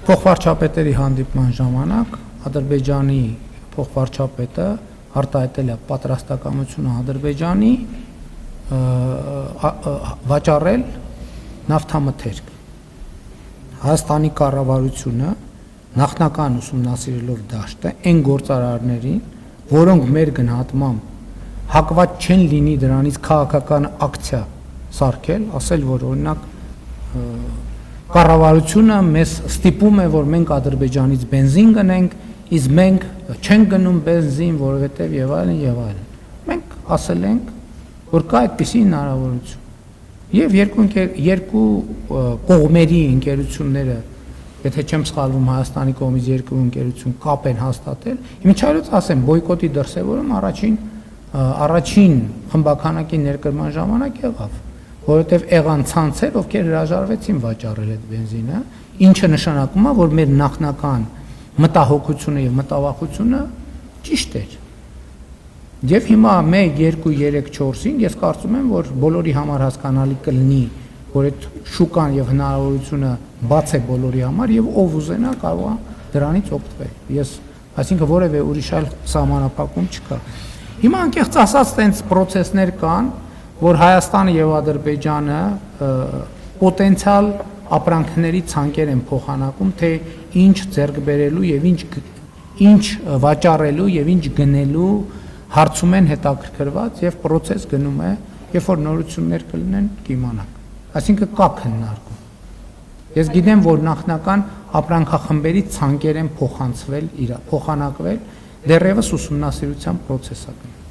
Փոխվարչապետերի հանդիպման ժամանակ Ադրբեջանի փոխվարչապետը արտահայտել է պատրաստակամությունը Ադրբեջանի վաճառել նավթամթերք։ Հայաստանի կառավարությունը նախնական ուսումնասիրելով դաշտը այն գործարարներին, որոնք մեր գնահատմամբ հակված չեն լինի դրանից քաղաքական ակցիա սարքել, ասել, որ օրինակ կառավարությունը մեզ ստիպում է, որ մենք Ադրբեջանից բենզին գնենք, իսկ մենք չենք գնում բենզին, որովհետև եւ այլն եւ այլն։ Մենք ասել ենք, որ կա այդպիսի հնարավորություն։ Եվ երկու կողմերի ընկերությունները, եթե չեմ սխալվում, Հայաստանի կողմից երկու ընկերություն կապ են հաստատել։ Իմիջիայլոց ասեմ, բոյկոտի դրսևորում առաջին խմբականակի ներկրման ժամանակ եղավ, որովհետև եղան ցանցեր, ովքեր հրաժարվեցին վաճառել այդ բենզինը, ինչը նշանակում է, որ մեր նախնական մտահոգությունը եւ մտավախությունը ճիշտ էր։ Եվ հիմա 1, 2, 3, 4-ին ես կարծում եմ, որ բոլորի համար հասկանալի կլինի, որ այդ շուկան եւ հնարավորությունը բաց է բոլորի համար եւ ով ուզենա կարող է դրանից օգտվել։ Այսինքն որևէ ուրիշ այլ սահմանափակում չկա։ Հիմա անկեղծ ասած տենց process-ներ կան, որ Հայաստանը եւ Ադրբեջանը պոտենցիալ ապրանքների ցանկեր են փոխանակում, թե ինչ ձեռք բերելու եւ ինչ վաճառելու եւ ինչ գնելու հարցում են հետաքրքրված եւ process գնում է, երբ որ նորություններ կլինեն կիմանանք։ Այսինքն կա քննարկում։ Ես գիտեմ, որ նախնական ապրանքախմբերի ցանկեր են փոխանակվել, դեռևս ուսումնասիրության process-ը կա։